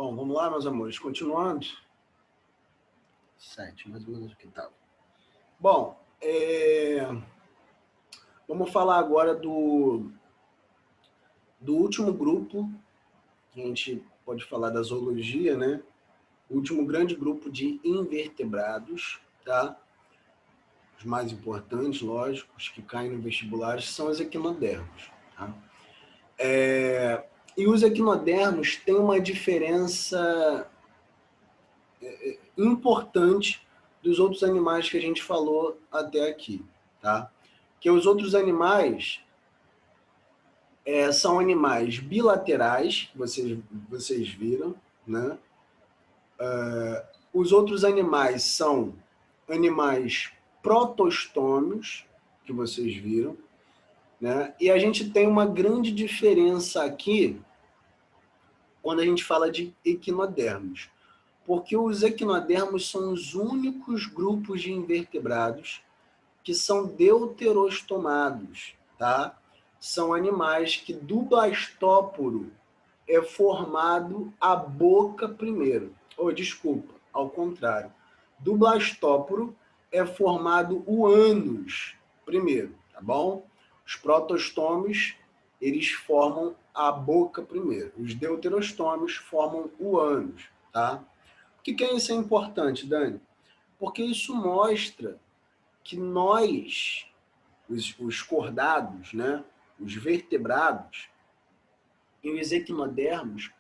Bom, vamos lá, meus amores. Continuando. 7, mais ou menos o que estava. Bom, vamos falar agora do último grupo, que a gente pode falar da zoologia, né? O último grande grupo de invertebrados, tá? Os mais importantes, lógico, os que caem no vestibular, são os equinodermos. Tá? E os equinodermos têm uma diferença importante dos outros animais que a gente falou até aqui. Tá? Que os outros animais são animais bilaterais, vocês viram, né? Os outros animais são animais protostômios, que vocês viram, né? E a gente tem uma grande diferença aqui quando a gente fala de equinodermos, porque os equinodermos são os únicos grupos de invertebrados que são deuterostomados, tá? São animais que do blastóporo é formado a boca primeiro. Desculpa, ao contrário. Do blastóporo é formado o ânus primeiro, tá bom? Os protostômios, eles formam a boca primeiro. Os deuterostômios formam o ânus, tá? Por que isso é importante, Dani? Porque isso mostra que nós, os cordados, né, os vertebrados e os equinodermos,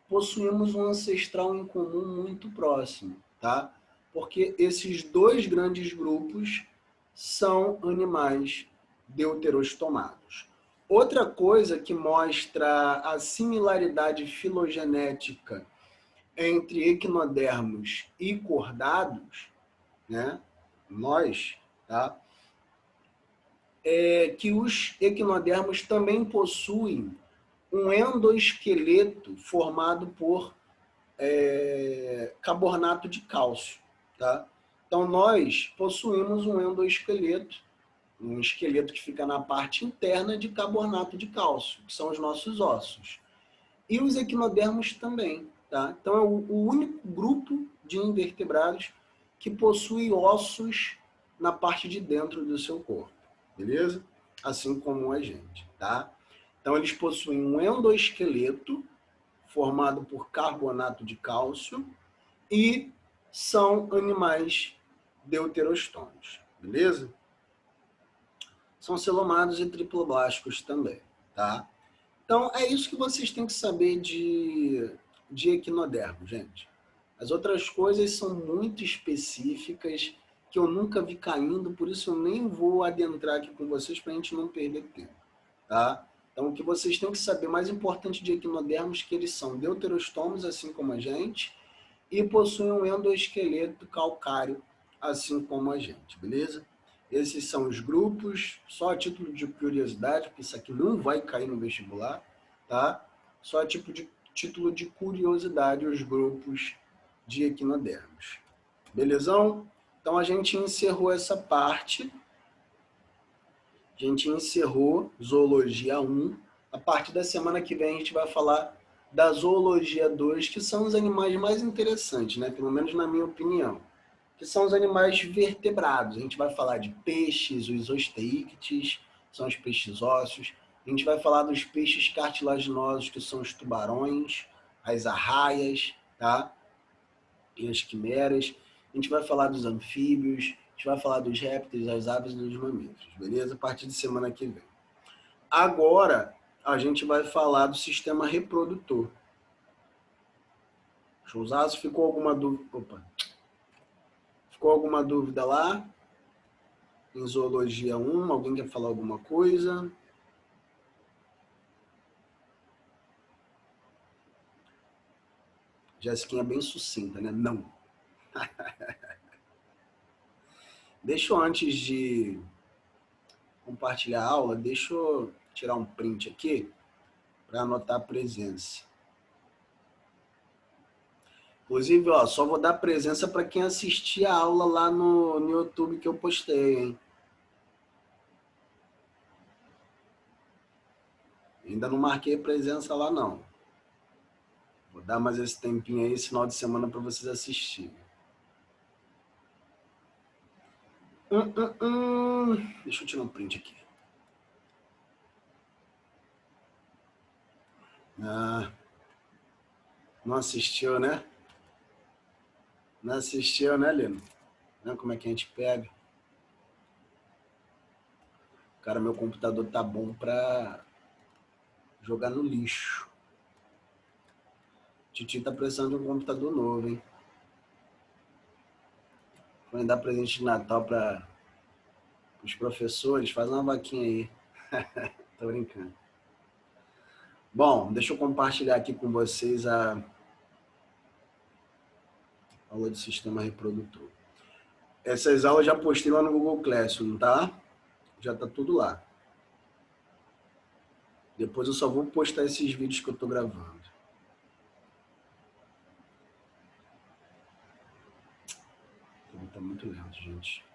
possuímos um ancestral em comum muito próximo, tá? Porque esses dois grandes grupos são animais deuterostomados. Outra coisa que mostra a similaridade filogenética entre equinodermos e cordados, né? Nós, tá? É que os equinodermos também possuem um endoesqueleto formado por carbonato de cálcio, tá? Então, nós possuímos um endoesqueleto, um esqueleto que fica na parte interna de carbonato de cálcio, que são os nossos ossos. E os equinodermos também, tá? Então, é o único grupo de invertebrados que possui ossos na parte de dentro do seu corpo, beleza? Assim como a gente, tá? Então, eles possuem um endoesqueleto formado por carbonato de cálcio e são animais deuterostômicos, beleza? São celomados e triploblásticos também, tá? Então, é isso que vocês têm que saber de equinodermo, gente. As outras coisas são muito específicas que eu nunca vi caindo, por isso eu nem vou adentrar aqui com vocês para a gente não perder tempo, tá? Então, o que vocês têm que saber, mais importante de equinodermos, que eles são deuterostômos, assim como a gente, e possuem um endoesqueleto calcário, assim como a gente, beleza? Esses são os grupos, só a título de curiosidade, porque isso aqui não vai cair no vestibular, tá? Só a título de curiosidade, os grupos de equinodermos. Belezão? Então, a gente encerrou essa parte. A gente encerrou Zoologia 1. A partir da semana que vem, a gente vai falar da Zoologia 2, que são os animais mais interessantes, né? Pelo menos na minha opinião. Que são os animais vertebrados. A gente vai falar de peixes, os osteíctes, são os peixes ósseos. A gente vai falar dos peixes cartilaginosos, que são os tubarões, as arraias, tá? E as quimeras. A gente vai falar dos anfíbios, a gente vai falar dos répteis, das aves e dos mamíferos, beleza? A partir de semana que vem. Agora, a gente vai falar do sistema reprodutor. Showzaço, ficou alguma dúvida? Opa! Ficou alguma dúvida lá? Em Zoologia 1, alguém quer falar alguma coisa? Jéssica é bem sucinta, né? Não. Deixa eu, antes de compartilhar a aula, deixa eu tirar um print aqui para anotar a presença. Inclusive, ó, só vou dar presença para quem assistir a aula lá no YouTube que eu postei, hein? Ainda não marquei presença lá, não. Vou dar mais esse tempinho aí, esse final de semana, para vocês assistirem. Deixa eu tirar um print aqui. Não assistiu, né? Não assistiu, né, Lino? Não, como é que a gente pega? Cara, meu computador tá bom pra jogar no lixo. Titi tá precisando de um computador novo, hein? Vou dar presente de Natal para os professores. Faz uma vaquinha aí. Tô brincando. Bom, deixa eu compartilhar aqui com vocês a aula de sistema reprodutor. Essas aulas já postei lá no Google Classroom, tá? Já tá tudo lá. Depois eu só vou postar esses vídeos que eu tô gravando. Tá muito lento, gente.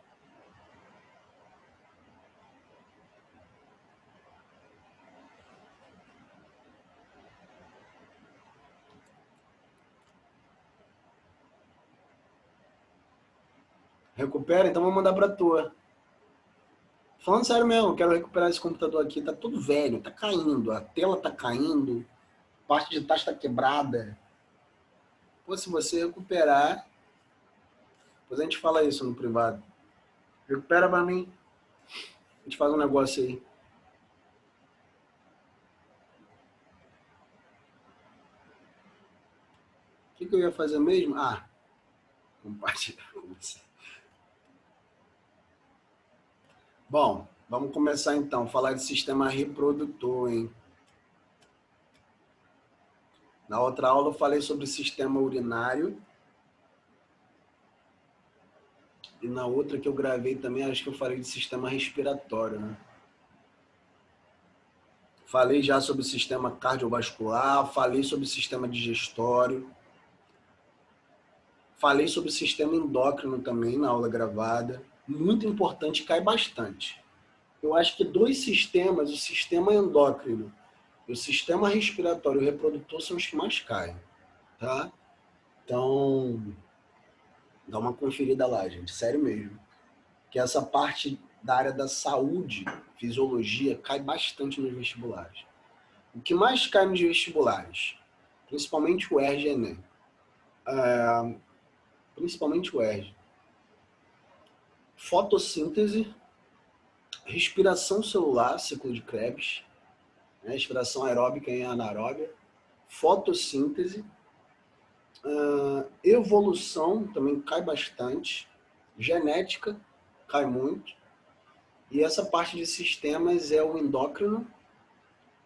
Recupera? Então vou mandar pra tua. Falando sério mesmo, quero recuperar esse computador aqui. Tá todo velho, tá caindo. A tela tá caindo. Parte de taxa tá quebrada. Pô, se você recuperar... Depois a gente fala isso no privado. Recupera pra mim. A gente faz um negócio aí. O que eu ia fazer mesmo? Ah, compartilhar com você. Bom, vamos começar então. Falar de sistema reprodutor, hein? Na outra aula eu falei sobre sistema urinário. E na outra que eu gravei também, acho que eu falei de sistema respiratório, né? Falei já sobre o sistema cardiovascular, falei sobre o sistema digestório. Falei sobre o sistema endócrino também na aula gravada. Muito importante, cai bastante. Eu acho que dois sistemas, o sistema endócrino e o sistema respiratório e reprodutor, são os que mais caem, tá? Então, dá uma conferida lá, gente, sério mesmo. Que essa parte da área da saúde, fisiologia, cai bastante nos vestibulares. O que mais cai nos vestibulares? Principalmente o ERG e ENEM. Principalmente o ERG. Fotossíntese, respiração celular, ciclo de Krebs, né? Respiração aeróbica e anaeróbia, fotossíntese, evolução também cai bastante, genética cai muito, e essa parte de sistemas é o endócrino,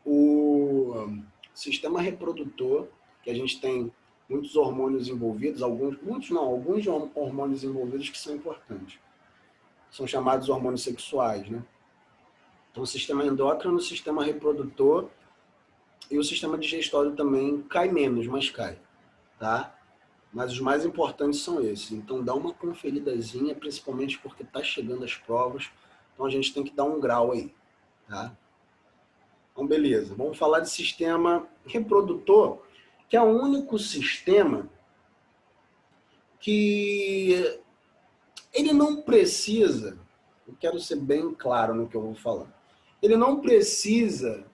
o sistema reprodutor, que a gente tem muitos hormônios envolvidos, alguns hormônios envolvidos que são importantes. São chamados hormônios sexuais, né? Então, o sistema endócrino, o sistema reprodutor e o sistema digestório também cai menos, mas cai, tá? Mas os mais importantes são esses. Então, dá uma conferidazinha, principalmente porque está chegando as provas. Então, a gente tem que dar um grau aí, tá? Então, beleza. Vamos falar de sistema reprodutor, que é o único sistema que ele não precisa, eu quero ser bem claro no que eu vou falar, ele não precisa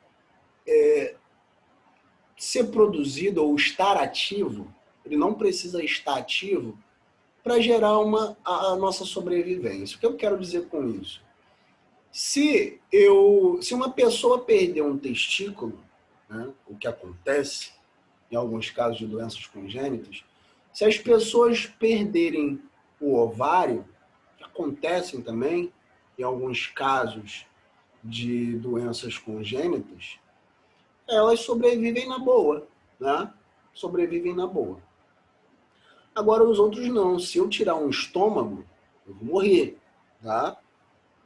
ser produzido ou estar ativo, ele não precisa estar ativo para gerar a nossa sobrevivência. O que eu quero dizer com isso? Se uma pessoa perder um testículo, né, o que acontece em alguns casos de doenças congênitas, se as pessoas perderem o ovário, que acontecem também em alguns casos de doenças congênitas, elas sobrevivem na boa, né? Sobrevivem na boa. Agora os outros não. Se eu tirar um estômago, eu vou morrer, tá?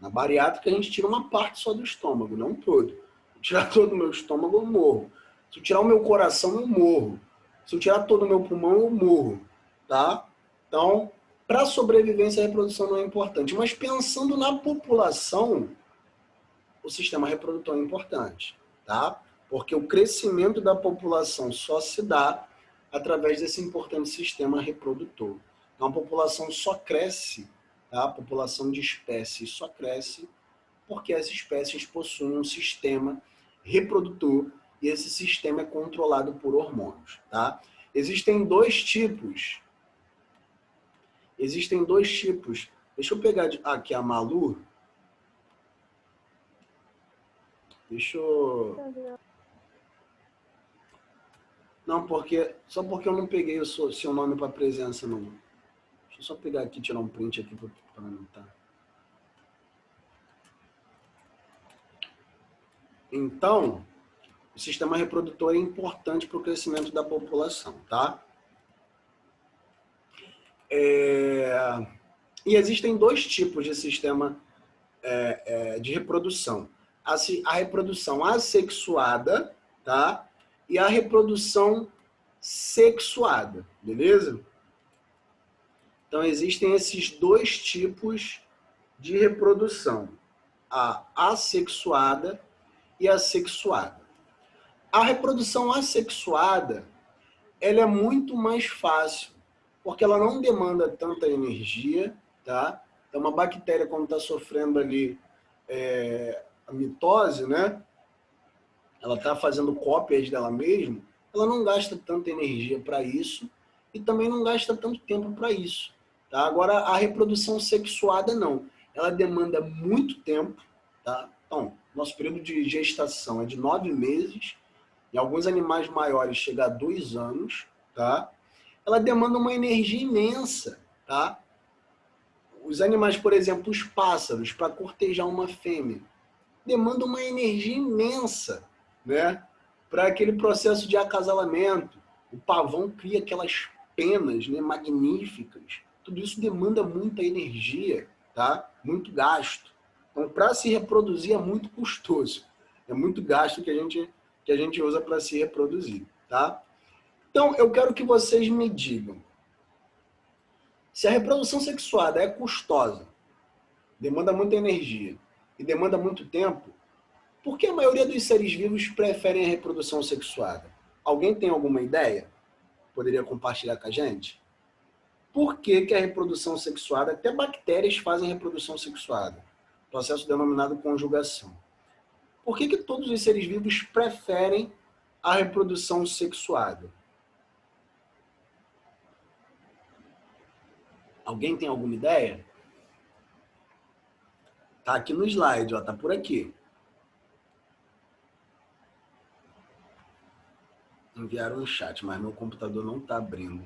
Na bariátrica a gente tira uma parte só do estômago, não todo. Se eu tirar todo o meu estômago, eu morro. Se eu tirar o meu coração, eu morro. Se eu tirar todo o meu pulmão, eu morro, tá? Então, para a sobrevivência, a reprodução não é importante. Mas pensando na população, o sistema reprodutor é importante, tá? Porque o crescimento da população só se dá através desse importante sistema reprodutor. Então, a população só cresce, tá? A população de espécies só cresce porque as espécies possuem um sistema reprodutor e esse sistema é controlado por hormônios, tá? Existem dois tipos. Deixa eu pegar aqui a Malu. Deixa eu... Não, só porque eu não peguei o seu nome para presença, não. Deixa eu só pegar aqui, tirar um print aqui para anotar. Então, o sistema reprodutor é importante para o crescimento da população, tá? E existem dois tipos de sistema de reprodução. A reprodução assexuada, tá? E a reprodução sexuada, beleza? Então, existem esses dois tipos de reprodução, a assexuada e a sexuada. A reprodução assexuada, ela é muito mais fácil, porque ela não demanda tanta energia, tá? Então, uma bactéria, quando está sofrendo ali a mitose, né? Ela está fazendo cópias dela mesma, ela não gasta tanta energia para isso e também não gasta tanto tempo para isso. Tá? Agora, a reprodução sexuada não. Ela demanda muito tempo. Tá? Então, nosso período de gestação é de 9 meses. Em alguns animais maiores chega a 2 anos. Tá? Ela demanda uma energia imensa. Tá? Os animais, por exemplo, os pássaros, para cortejar uma fêmea, demandam uma energia imensa, né? Para aquele processo de acasalamento. O pavão cria aquelas penas, né, magníficas. Tudo isso demanda muita energia, tá? Muito gasto. Então, para se reproduzir é muito custoso. É muito gasto que a gente usa para se reproduzir, tá? Então, eu quero que vocês me digam. Se a reprodução sexuada é custosa, demanda muita energia e demanda muito tempo, por que a maioria dos seres vivos preferem a reprodução sexuada? Alguém tem alguma ideia? Poderia compartilhar com a gente? Por que a reprodução sexuada, até bactérias fazem reprodução sexuada, processo denominado conjugação. Por que todos os seres vivos preferem a reprodução sexuada? Alguém tem alguma ideia? Tá aqui no slide, ó, tá por aqui. Enviaram um chat, mas meu computador não está abrindo.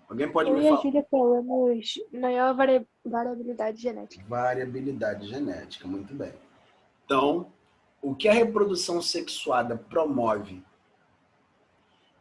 Alguém pode me falar? Eu e a Júlia falamos maior variabilidade genética. Variabilidade genética, muito bem. Então, o que a reprodução sexuada promove,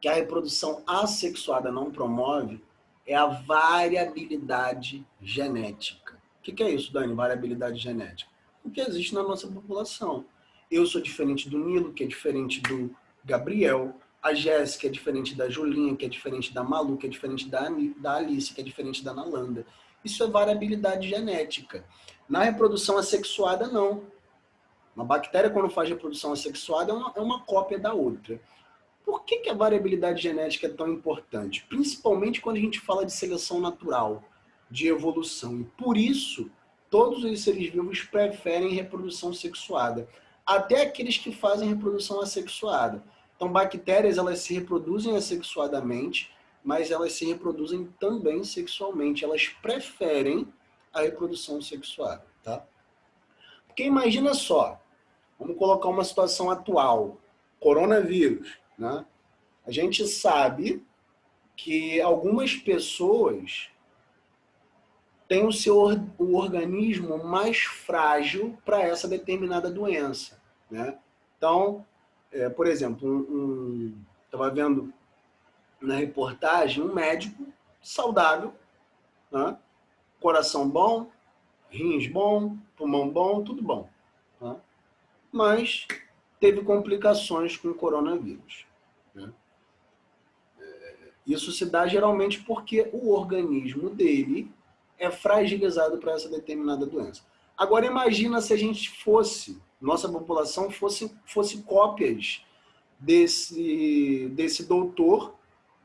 que a reprodução assexuada não promove, é a variabilidade genética. O que é isso, Dani, variabilidade genética? O que existe na nossa população. Eu sou diferente do Nilo, que é diferente do Gabriel. A Jéssica é diferente da Julinha, que é diferente da Malu, que é diferente da Alice, que é diferente da Nalanda. Isso é variabilidade genética. Na reprodução assexuada, não. Uma bactéria, quando faz reprodução assexuada, é uma cópia da outra. Por que a variabilidade genética é tão importante? Principalmente quando a gente fala de seleção natural, de evolução. E por isso, todos os seres vivos preferem reprodução sexuada. Até aqueles que fazem reprodução assexuada. Então, bactérias, elas se reproduzem assexuadamente, mas elas se reproduzem também sexualmente. Elas preferem a reprodução sexuada, tá? Porque imagina só, vamos colocar uma situação atual, coronavírus, né? A gente sabe que algumas pessoas têm o organismo mais frágil para essa determinada doença, né? Então, por exemplo, estava vendo na reportagem um médico saudável, né? Coração bom, rins bom, pulmão bom, tudo bom, né? Mas teve complicações com o coronavírus, né? Isso se dá geralmente porque o organismo dele é fragilizado para essa determinada doença. Agora imagina se a gente nossa população fosse cópias desse doutor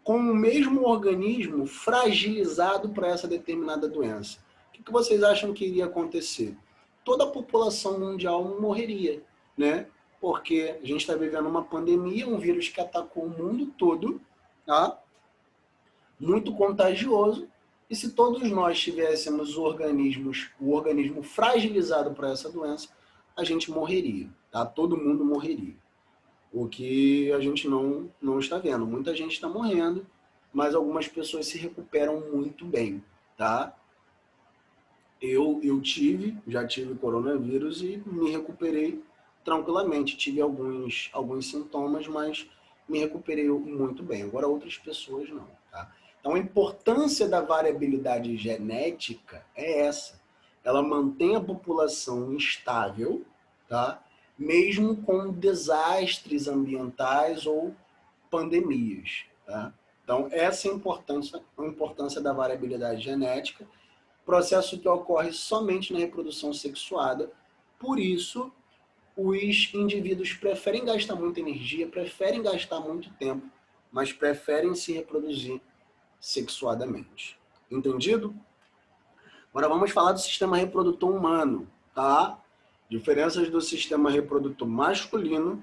com o mesmo organismo fragilizado para essa determinada doença. O que vocês acham que iria acontecer? Toda a população mundial morreria, né? Porque a gente está vivendo uma pandemia, um vírus que atacou o mundo todo, tá? Muito contagioso, e se todos nós tivéssemos o organismo fragilizado para essa doença, a gente morreria, tá? Todo mundo morreria. O que a gente não está vendo. Muita gente está morrendo, mas algumas pessoas se recuperam muito bem, tá? Eu já tive coronavírus e me recuperei tranquilamente. Tive alguns sintomas, mas me recuperei muito bem. Agora outras pessoas não, tá? Então a importância da variabilidade genética é essa. Ela mantém a população estável, tá? Mesmo com desastres ambientais ou pandemias, tá? Então essa é a importância da variabilidade genética, processo que ocorre somente na reprodução sexuada. Por isso, os indivíduos preferem gastar muita energia, preferem gastar muito tempo, mas preferem se reproduzir sexuadamente. Entendido? Agora vamos falar do sistema reprodutor humano, tá? Diferenças do sistema reprodutor masculino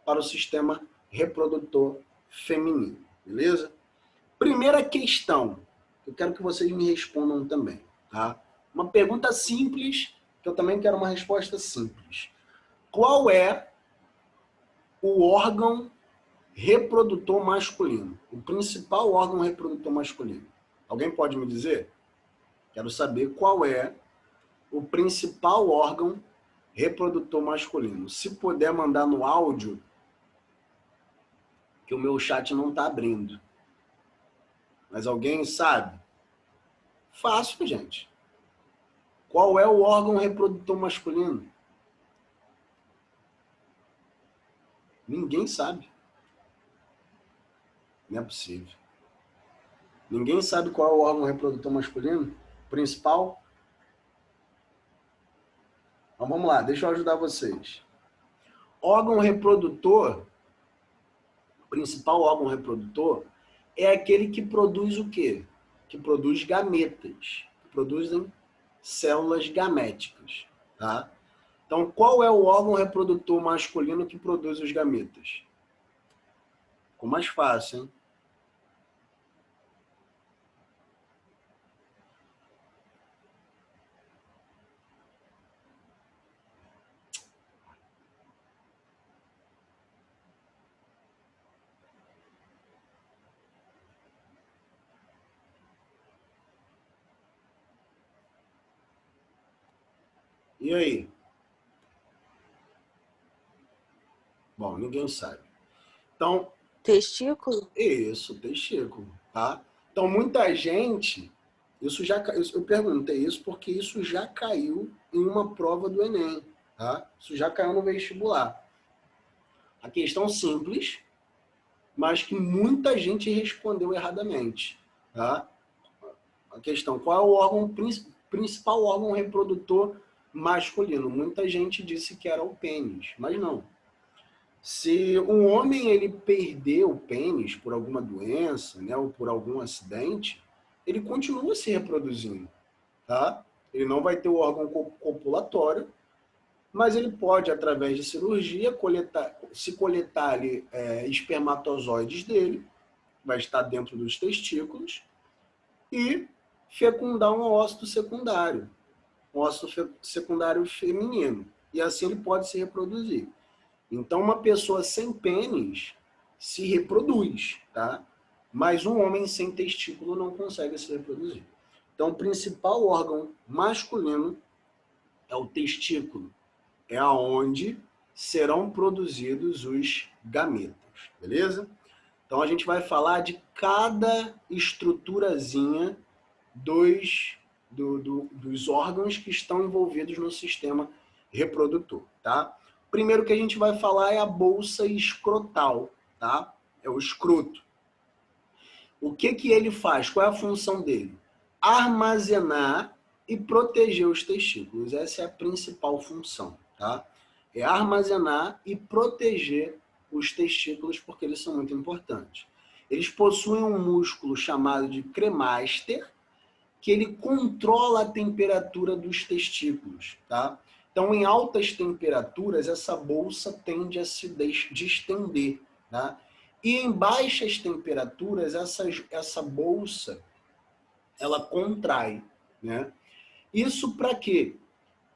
para o sistema reprodutor feminino, beleza? Primeira questão, eu quero que vocês me respondam também, tá? Uma pergunta simples, que eu também quero uma resposta simples. Qual é o órgão reprodutor masculino? O principal órgão reprodutor masculino? Alguém pode me dizer? Quero saber qual é o principal órgão reprodutor masculino. Se puder mandar no áudio, que o meu chat não está abrindo. Mas alguém sabe? Fácil, gente. Qual é o órgão reprodutor masculino? Ninguém sabe. Não é possível. Ninguém sabe qual é o órgão reprodutor masculino? Principal? Então vamos lá, deixa eu ajudar vocês. Órgão reprodutor, principal órgão reprodutor, é aquele que produz o quê? Que produz gametas, que produzem células gaméticas, tá? Então, qual é o órgão reprodutor masculino que produz os gametas? Ficou mais fácil, hein? E aí? Bom, ninguém sabe. Então, testículo? Isso, testículo, tá? Então, muita gente, eu perguntei isso porque isso já caiu em uma prova do Enem, tá? Isso já caiu no vestibular. A questão simples, mas que muita gente respondeu erradamente, tá? A questão, qual é o órgão principal órgão reprodutor masculino? Muita gente disse que era o pênis, mas não. Se um homem ele perder o pênis por alguma doença, né, ou por algum acidente, ele continua se reproduzindo, tá? Ele não vai ter o órgão copulatório, mas ele pode, através de cirurgia, coletar ali, espermatozoides dele, vai estar dentro dos testículos, e fecundar um óvulo secundário, feminino. E assim ele pode se reproduzir. Então, uma pessoa sem pênis se reproduz, tá? Mas um homem sem testículo não consegue se reproduzir. Então, o principal órgão masculino é o testículo. É aonde serão produzidos os gametas, beleza? Então, a gente vai falar de cada estruturazinha dos órgãos que estão envolvidos no sistema reprodutor, tá? Primeiro que a gente vai falar é a bolsa escrotal, tá? É o escroto. O que ele faz? Qual é a função dele? Armazenar e proteger os testículos. Essa é a principal função, tá? É armazenar e proteger os testículos porque eles são muito importantes. Eles possuem um músculo chamado de cremaster, que ele controla a temperatura dos testículos, tá? Então, em altas temperaturas, essa bolsa tende a se distender, tá? E em baixas temperaturas, essa bolsa, ela contrai, né? Isso para quê?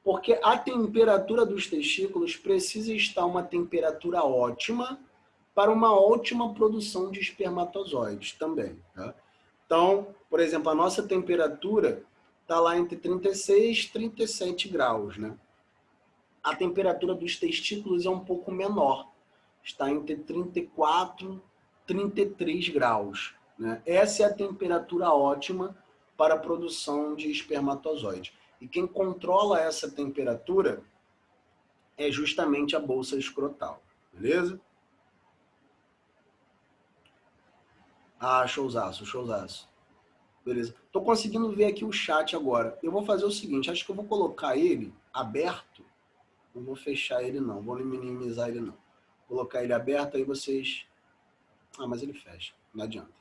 Porque a temperatura dos testículos precisa estar uma temperatura ótima para uma ótima produção de espermatozoides também, tá? Então, por exemplo, a nossa temperatura está lá entre 36 e 37 graus, né? A temperatura dos testículos é um pouco menor, está entre 34 e 33 graus, né? Essa é a temperatura ótima para a produção de espermatozoides. E quem controla essa temperatura é justamente a bolsa escrotal, beleza? Ah, showzaço, showzaço. Beleza. Tô conseguindo ver aqui o chat agora. Eu vou fazer o seguinte, acho que eu vou colocar ele aberto. Não vou fechar ele não, vou minimizar ele não. Vou colocar ele aberto, aí vocês... Ah, mas ele fecha, não adianta.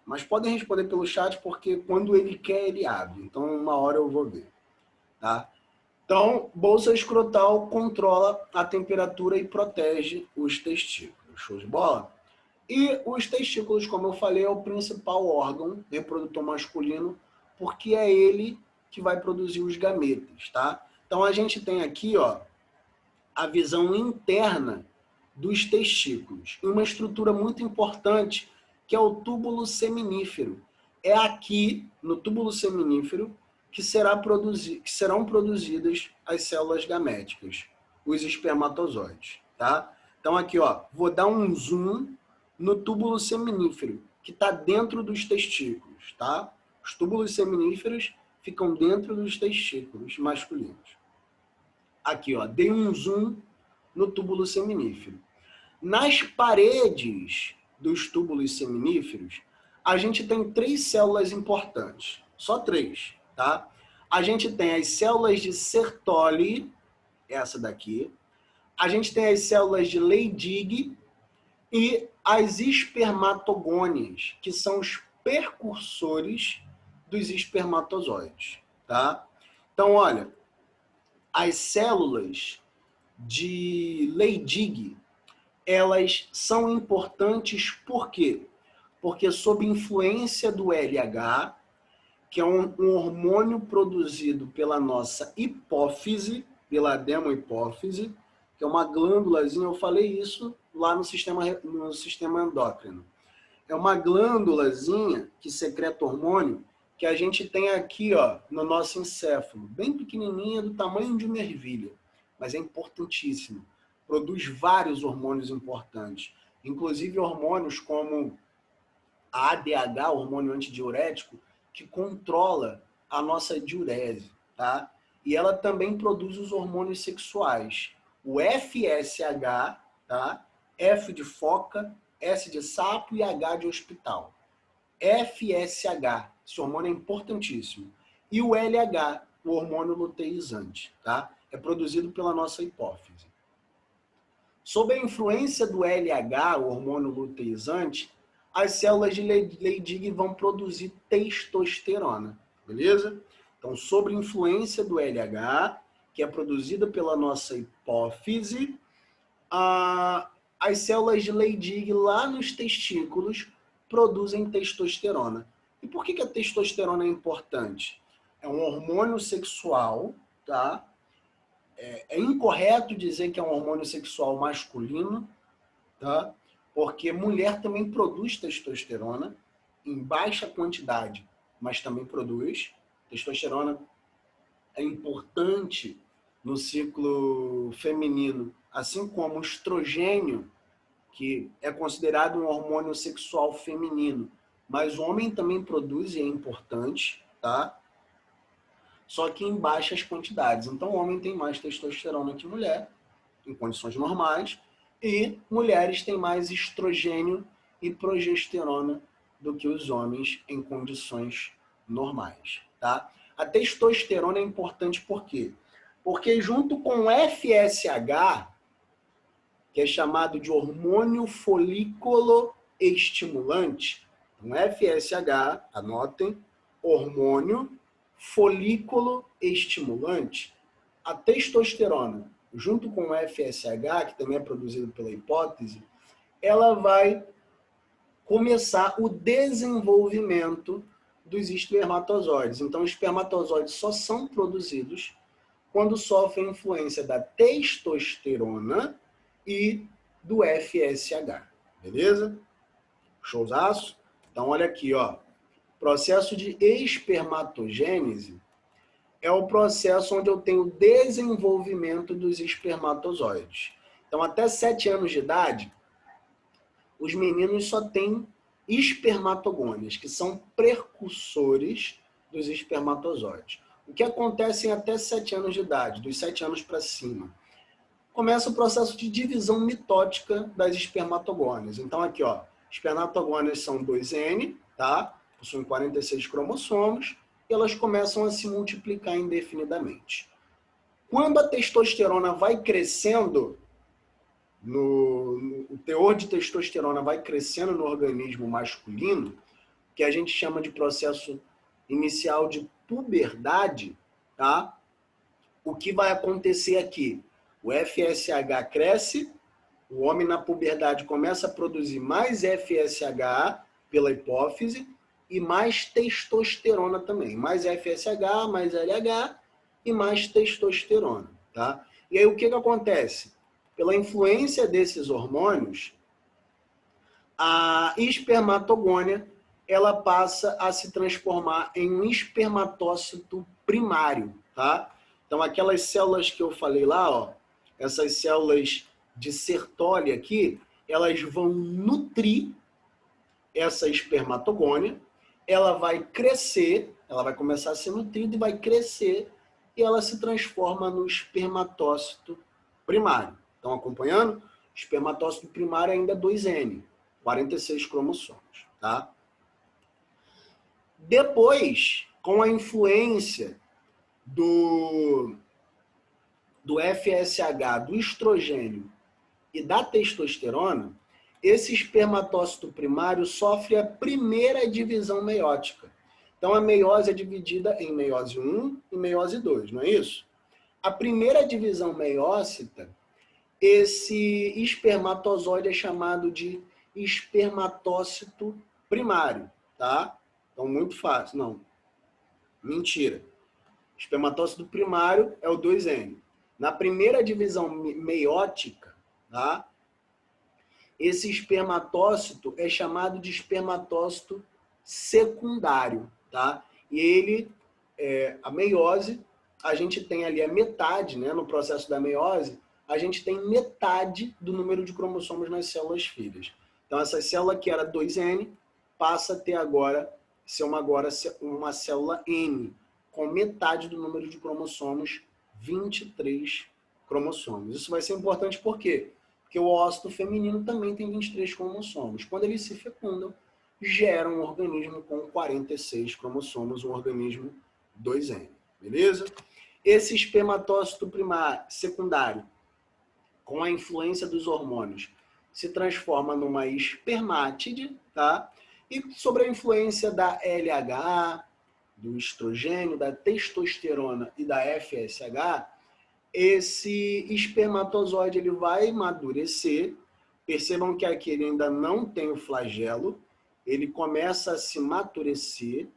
Mas podem responder pelo chat, porque quando ele quer, ele abre. Então, uma hora eu vou ver, tá? Então, bolsa escrotal controla a temperatura e protege os testículos. Show de bola? E os testículos, como eu falei, é o principal órgão reprodutor masculino, porque é ele que vai produzir os gametas, tá? Então, a gente tem aqui, ó, a visão interna dos testículos. Uma estrutura muito importante, que é o túbulo seminífero. É aqui, no túbulo seminífero, que serão produzidas as células gaméticas, os espermatozoides, tá? Então, aqui, ó, vou dar um zoom no túbulo seminífero, que está dentro dos testículos, tá? Os túbulos seminíferos ficam dentro dos testículos masculinos. Aqui, ó, dei um zoom no túbulo seminífero. Nas paredes dos túbulos seminíferos, a gente tem 3 células importantes. Só 3, tá? A gente tem as células de Sertoli, essa daqui. A gente tem as células de Leydig e as espermatogônias, que são os precursores dos espermatozoides, tá? Então, olha, as células de Leydig, elas são importantes por quê? Porque sob influência do LH, que é um hormônio produzido pela nossa hipófise, pela ademohipófise, que é uma glândulazinha, eu falei isso lá no sistema endócrino. É uma glândulazinha que secreta hormônio que a gente tem aqui, ó, no nosso encéfalo, bem pequenininha, do tamanho de uma ervilha, mas é importantíssimo. Produz vários hormônios importantes, inclusive hormônios como a ADH, hormônio antidiurético, que controla a nossa diurese, tá? E ela também produz os hormônios sexuais, o FSH, tá? F de foca, S de sapo e H de hospital. FSH, esse hormônio é importantíssimo. E o LH, o hormônio luteizante, tá? É produzido pela nossa hipófise. Sob a influência do LH, o hormônio luteizante, as células de Leydig vão produzir testosterona, beleza? Então, sob influência do LH, que é produzida pela nossa hipófise, as células de Leydig lá nos testículos produzem testosterona. E por que a testosterona é importante? É um hormônio sexual, tá? É incorreto dizer que é um hormônio sexual masculino, tá? Porque mulher também produz testosterona em baixa quantidade, mas também produz. Testosterona é importante no ciclo feminino, assim como o estrogênio, que é considerado um hormônio sexual feminino, mas o homem também produz e é importante, tá? Só que em baixas quantidades. Então, o homem tem mais testosterona que mulher, em condições normais, e mulheres têm mais estrogênio e progesterona do que os homens em condições normais, tá? A testosterona é importante por quê? Porque junto com o FSH, que é chamado de hormônio folículo estimulante. Um FSH, anotem, hormônio folículo estimulante. A testosterona, junto com o FSH, que também é produzido pela hipófise, ela vai começar o desenvolvimento dos espermatozoides. Então, os espermatozoides só são produzidos quando sofrem influência da testosterona e do FSH. Beleza? Showzaço? Então, olha aqui, ó. Processo de espermatogênese é o processo onde eu tenho desenvolvimento dos espermatozoides. Então, até 7 anos de idade, os meninos só têm espermatogônias, que são precursores dos espermatozoides. O que acontece até 7 anos de idade, dos 7 anos para cima? Começa o processo de divisão mitótica das espermatogônias. Então, aqui, ó, espermatogônias são 2N, tá? Possuem 46 cromossomos, e elas começam a se multiplicar indefinidamente. Quando a testosterona vai crescendo, o teor de testosterona vai crescendo no organismo masculino, que a gente chama de processo inicial de puberdade, tá? O que vai acontecer aqui? O FSH cresce, o homem na puberdade começa a produzir mais FSH pela hipófise e mais testosterona também. Mais FSH, mais LH e mais testosterona, tá? E aí o que acontece? Pela influência desses hormônios, a espermatogônia ela passa a se transformar em um espermatócito primário, tá? Então, aquelas células que eu falei lá, ó, essas células de Sertoli aqui, elas vão nutrir essa espermatogônia, ela vai crescer, ela vai começar a ser nutrida e vai crescer, e ela se transforma no espermatócito primário. Estão acompanhando? O espermatócito primário ainda é 2N, 46 cromossomos, tá? Depois, com a influência do FSH, do estrogênio e da testosterona, esse espermatócito primário sofre a primeira divisão meiótica. Então, a meiose é dividida em meiose 1 e meiose 2, não é isso? A primeira divisão meiócita, esse espermatozoide é chamado de espermatócito primário, tá? Então, muito fácil. Não, mentira. Espermatócito primário é o 2N. Na primeira divisão meiótica, tá? Esse espermatócito é chamado de espermatócito secundário, tá? E ele, a meiose, a gente tem ali a metade, né? No processo da meiose, a gente tem metade do número de cromossomos nas células filhas. Então, essa célula que era 2N passa a ter agora uma célula N, com metade do número de cromossomos, 23 cromossomos. Isso vai ser importante por quê? Porque o ócito feminino também tem 23 cromossomos. Quando eles se fecundam, gera um organismo com 46 cromossomos, um organismo 2N. Beleza? Esse espermatócito primário, secundário, com a influência dos hormônios, se transforma numa espermátide, tá? E sobre a influência da LH, do estrogênio, da testosterona e da FSH, esse espermatozoide ele vai amadurecer. Percebam que aqui ele ainda não tem o flagelo, ele começa a se maturecer,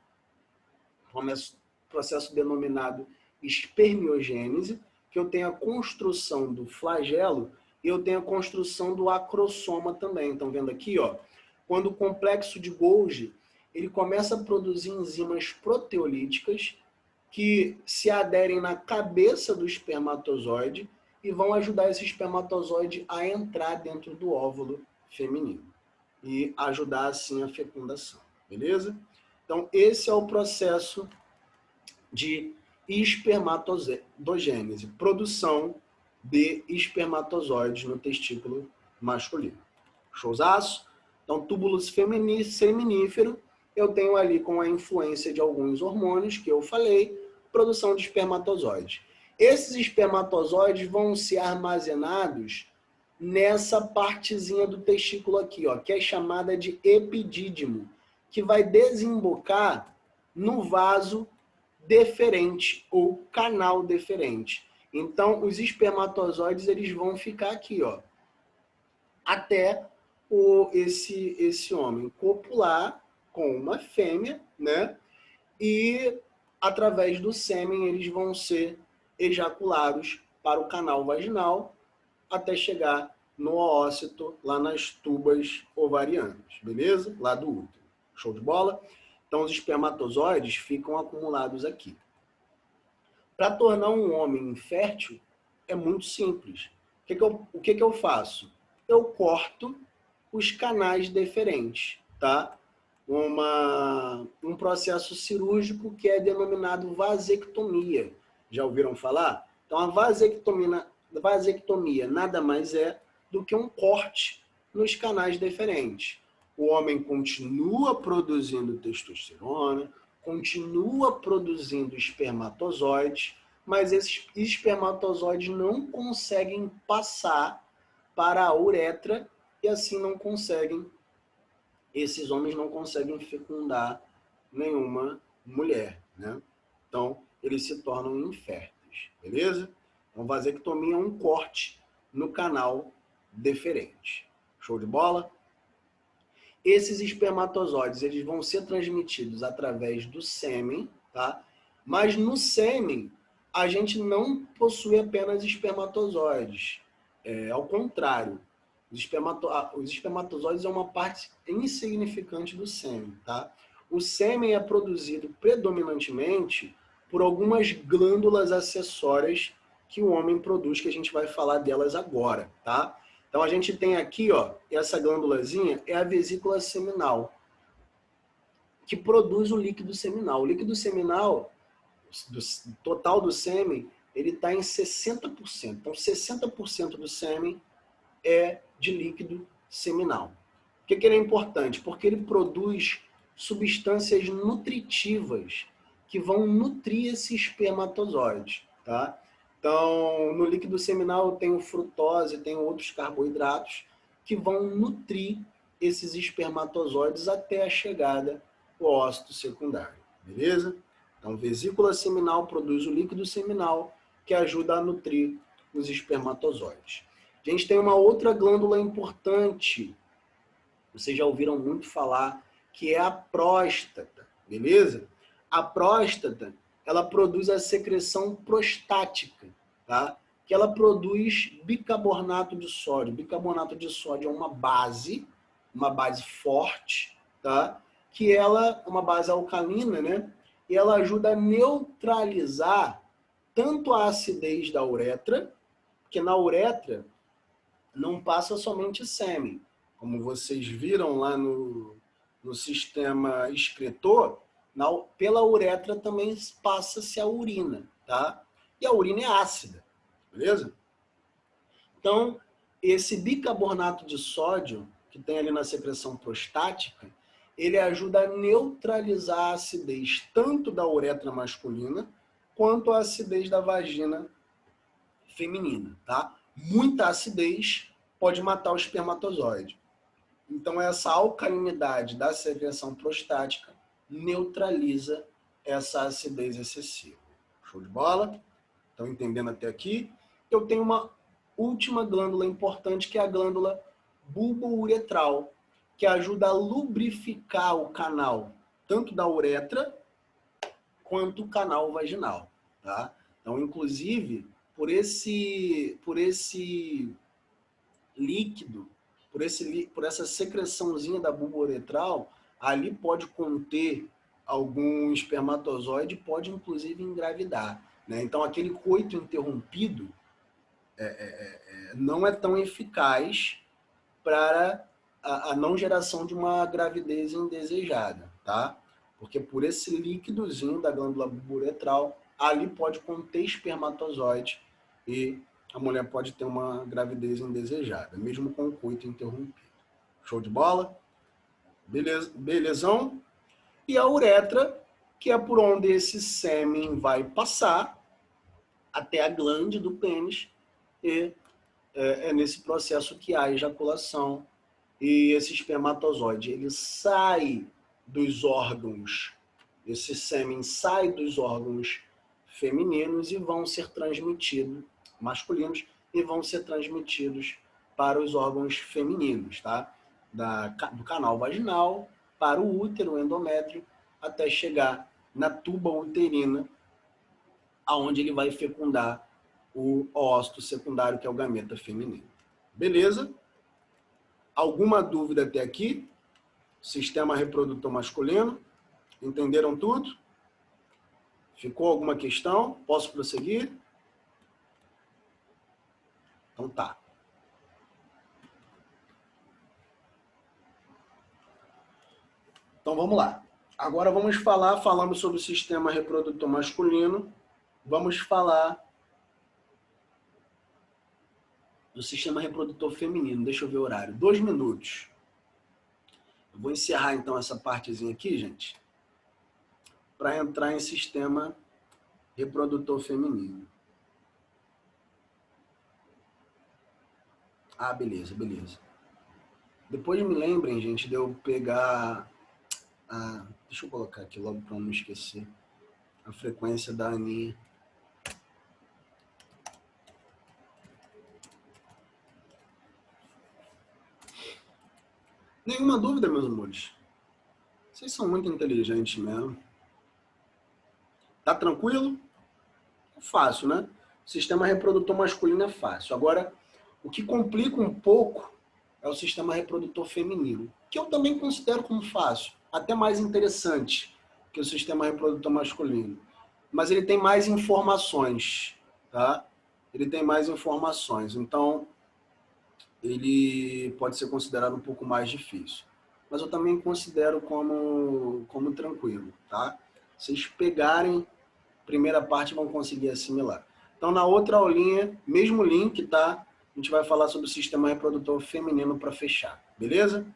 começa o processo denominado espermiogênese, que eu tenho a construção do flagelo e eu tenho a construção do acrossoma também. Estão vendo aqui, ó? Quando o complexo de Golgi ele começa a produzir enzimas proteolíticas que se aderem na cabeça do espermatozoide e vão ajudar esse espermatozoide a entrar dentro do óvulo feminino e ajudar assim a fecundação, beleza? Então esse é o processo de espermatogênese, produção de espermatozoides no testículo masculino. Showzaço? Então túbulo seminífero, eu tenho ali com a influência de alguns hormônios que eu falei, produção de espermatozoides. Esses espermatozoides vão ser armazenados nessa partezinha do testículo aqui, ó, que é chamada de epidídimo, que vai desembocar no vaso deferente ou canal deferente. Então, os espermatozoides eles vão ficar aqui, ó, até esse homem copular com uma fêmea, né? E através do sêmen eles vão ser ejaculados para o canal vaginal até chegar no oócito, lá nas tubas ovarianas, beleza? Lá do útero. Show de bola? Então, os espermatozoides ficam acumulados aqui. Para tornar um homem infértil, é muito simples. O que eu faço? Eu corto os canais deferentes, tá? Um processo cirúrgico que é denominado vasectomia. Já ouviram falar? Então, a vasectomia nada mais é do que um corte nos canais deferentes. O homem continua produzindo testosterona, continua produzindo espermatozoides, mas esses espermatozoides não conseguem passar para a uretra e assim esses homens não conseguem fecundar nenhuma mulher, né? Então, eles se tornam inférteis, beleza? Então, vasectomia é um corte no canal deferente. Show de bola? Esses espermatozoides, eles vão ser transmitidos através do sêmen, tá? Mas no sêmen, a gente não possui apenas espermatozoides. Ao contrário, os espermatozoides é uma parte insignificante do sêmen, tá? O sêmen é produzido predominantemente por algumas glândulas acessórias que o homem produz, que a gente vai falar delas agora, tá? Então, a gente tem aqui, ó, essa glândulazinha é a vesícula seminal, que produz o líquido seminal. O líquido seminal, do total do sêmen, ele está em 60%. Então, 60% do sêmen é de líquido seminal. Por que ele é importante? Porque ele produz substâncias nutritivas que vão nutrir esse espermatozoide, tá? Então, no líquido seminal tem o frutose, tem outros carboidratos que vão nutrir esses espermatozoides até a chegada ao ócito secundário, beleza? Então, vesícula seminal produz o líquido seminal que ajuda a nutrir os espermatozoides. A gente tem uma outra glândula importante, vocês já ouviram muito falar, que é a próstata, beleza? A próstata, ela produz a secreção prostática, tá? Que ela produz bicarbonato de sódio. Bicarbonato de sódio é uma base forte, tá? Que ela é uma base alcalina, né? E ela ajuda a neutralizar tanto a acidez da uretra, porque na uretra não passa somente sêmen. Como vocês viram lá no sistema excretor, pela uretra também passa-se a urina, tá? E a urina é ácida, beleza? Então, esse bicarbonato de sódio, que tem ali na secreção prostática, ele ajuda a neutralizar a acidez tanto da uretra masculina quanto a acidez da vagina feminina, tá? Muita acidez pode matar o espermatozoide. Então, essa alcalinidade da secreção prostática neutraliza essa acidez excessiva. Show de bola? Estão entendendo até aqui? Eu tenho uma última glândula importante, que é a glândula bulbouretral, que ajuda a lubrificar o canal, tanto da uretra quanto o canal vaginal, tá? Então, inclusive, por esse líquido, por essa secreçãozinha da bulbouretral, ali pode conter algum espermatozoide, pode inclusive engravidar, né? Então, aquele coito interrompido não é tão eficaz para a não geração de uma gravidez indesejada, tá? Porque por esse líquidozinho da glândula bulbouretral, ali pode conter espermatozoide e a mulher pode ter uma gravidez indesejada, mesmo com o coito interrompido. Show de bola? Belezão? E a uretra, que é por onde esse sêmen vai passar até a glande do pênis e é nesse processo que há ejaculação e esse espermatozoide, ele sai dos órgãos, esse sêmen sai dos órgãos femininos e vão ser transmitidos, masculinos, e vão ser transmitidos para os órgãos femininos, tá? Do canal vaginal para o útero, o endométrio, até chegar na tuba uterina, aonde ele vai fecundar o óvulo secundário, que é o gameta feminino. Beleza? Alguma dúvida até aqui? Sistema reprodutor masculino? Entenderam tudo? Ficou alguma questão? Posso prosseguir? Então tá. Então vamos lá. Agora vamos falando sobre o sistema reprodutor masculino, vamos falar do sistema reprodutor feminino. Deixa eu ver o horário. 2 minutos. Eu vou encerrar então essa partezinha aqui, gente, para entrar em sistema reprodutor feminino. Ah, beleza, beleza. Depois me lembrem, gente, de eu pegar... deixa eu colocar aqui logo para não esquecer. A frequência da Aninha. Nenhuma dúvida, meus amores? Vocês são muito inteligentes mesmo. Tá tranquilo? É fácil, né? O sistema reprodutor masculino é fácil. Agora, o que complica um pouco é o sistema reprodutor feminino, que eu também considero como fácil, até mais interessante que o sistema reprodutor masculino. Mas ele tem mais informações, tá? Ele tem mais informações, então ele pode ser considerado um pouco mais difícil. Mas eu também considero como tranquilo, tá? Vocês pegarem a primeira parte vão conseguir assimilar. Então, na outra aulinha, mesmo link, tá? A gente vai falar sobre o sistema reprodutor feminino para fechar, beleza?